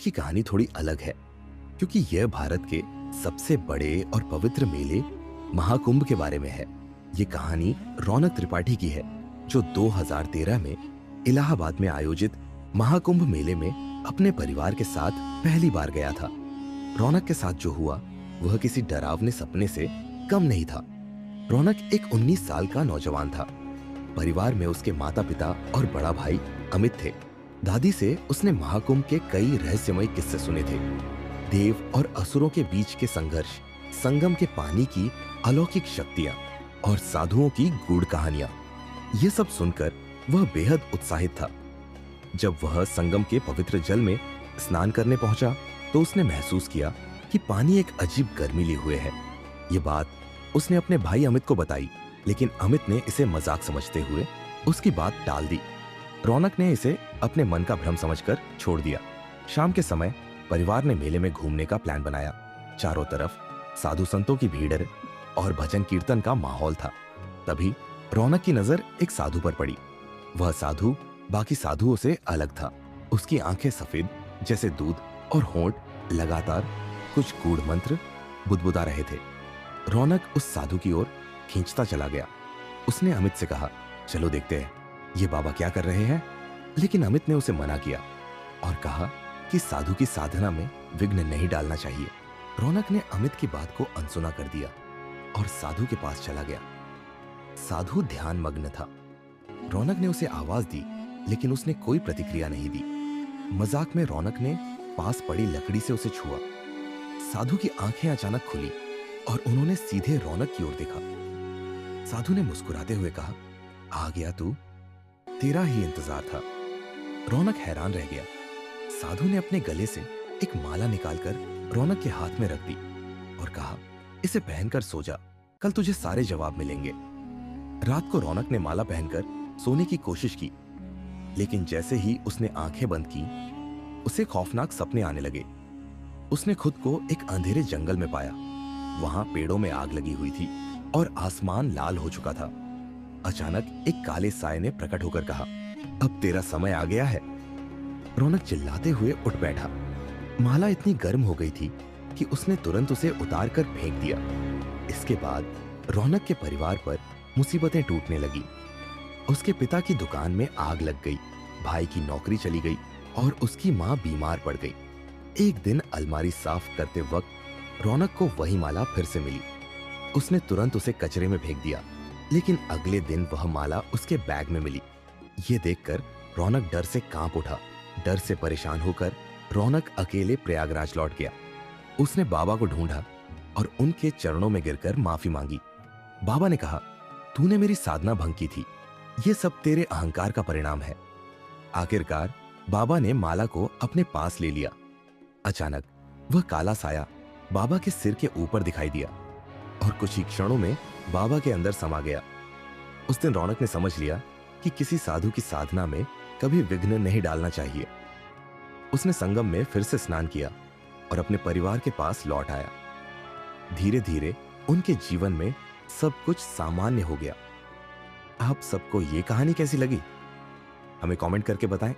की कहानी थोड़ी अलग है, क्योंकि यह भारत के सबसे बड़े और पवित्र मेले महाकुंभ के बारे में है। ये कहानी रौनक त्रिपाठी की है, जो 2013 में इलाहाबाद में आयोजित महाकुंभ मेले में अपने परिवार के साथ पहली बार गया था। रौनक के साथ जो हुआ वह किसी डरावने सपने से कम नहीं था। रौनक एक 19 साल का नौजवान था। परिवार में उसके माता पिता और बड़ा भाई अमित थे। दादी से उसने महाकुंभ के कई रहस्यमय किस्से सुने थे। देव और असुरों के बीच के संघर्ष, संगम के पानी की अलौकिक शक्तियां और साधुओं की गूढ़ कहानियां। ये सब सुनकर वह बेहद उत्साहित था। जब वह संगम के पवित्र जल में स्नान करने पहुंचा तो उसने महसूस किया कि पानी एक अजीब गर्मी लिए हुए है। ये बात उसने अपने भाई अमित को बताई, लेकिन अमित ने इसे मजाक समझते हुए उसकी बात टाल दी। रौनक ने इसे अपने मन का भ्रम समझकर छोड़ दिया। शाम के समय परिवार ने मेले में घूमने का प्लान बनाया। चारों तरफ साधु संतों की भीड़ और भजन कीर्तन का माहौल था। तभी रौनक की नजर एक साधु पर पड़ी। वह साधु बाकी साधुओं से अलग था। उसकी आंखें सफेद जैसे दूध और होंठ लगातार कुछ गूढ़ मंत्र बुदबुदा रहे थे। रौनक उस साधु की ओर खींचता चला गया। उसने अमित से कहा, चलो देखते हैं ये बाबा क्या कर रहे हैं। लेकिन अमित ने उसे मना किया और कहा कि साधु की साधना में विघ्न नहीं डालना चाहिए। रौनक ने अमित की बात को अनसुना कर दिया और साधु के पास चला गया। साधु ध्यान मग्न था। रौनक ने उसे आवाज दी, लेकिन उसने कोई प्रतिक्रिया नहीं दी। मजाक में रौनक ने पास पड़ी लकड़ी से उसे छुआ। साधु की आंखें अचानक खुली और उन्होंने सीधे रौनक की ओर देखा। साधु ने मुस्कुराते हुए कहा, आ गया तू, तेरा ही इंतजार था। रौनक हैरान रह गया। साधु ने अपने गले से एक माला निकालकर रौनक के हाथ में रख दी और कहा, इसे पहनकर सो जा, कल तुझे सारे जवाब मिलेंगे। रात को रौनक ने माला पहनकर सोने की कोशिश की, लेकिन जैसे ही उसने आंखें बंद की उसे खौफनाक सपने आने लगे। उसने खुद को एक अंधेरे जंगल में पाया। वहां पेड़ों में आग लगी हुई थी और आसमान लाल हो चुका था। अचानक एक काले साए ने प्रकट होकर कहा, अब तेरा समय आ गया है। रौनक चिल्लाते हुए उठ बैठा। माला इतनी गर्म हो गई थी कि उसने तुरंत उसे उतार कर फेंक दिया। इसके बाद रौनक के परिवार पर मुसीबतें टूटने लगी। उसके पिता की दुकान में आग लग गई, भाई की नौकरी चली गई और उसकी मां बीमार पड़ गई। एक दिन अलमारी साफ करते वक्त रौनक को वही माला फिर से मिली। उसने तुरंत उसे कचरे में फेंक दिया, लेकिन अगले दिन वह माला उसके बैग में मिली। ये देखकर रौनक डर से कांप उठा। डर से परेशान होकर रौनक अकेले प्रयागराज लौट गया। उसने बाबा को ढूंढा और उनके चरणों में गिरकर माफी मांगी। बाबा ने कहा, तूने मेरी साधना भंग की थी, ये सब तेरे अहंकार का परिणाम है। आखिरकार बाबा ने माला को अपने पास ले लिया। अचानक वह काला साया बाबा के सिर के ऊपर दिखाई दिया और कुछ ही क्षणों में बाबा के अंदर समा गया। उस दिन रौनक ने समझ लिया कि किसी साधु की साधना में कभी विघ्न नहीं डालना चाहिए। उसने संगम में फिर से स्नान किया और अपने परिवार के पास लौट आया। धीरे धीरे उनके जीवन में सब कुछ सामान्य हो गया। आप सबको ये कहानी कैसी लगी? हमें कमेंट करके बताएं।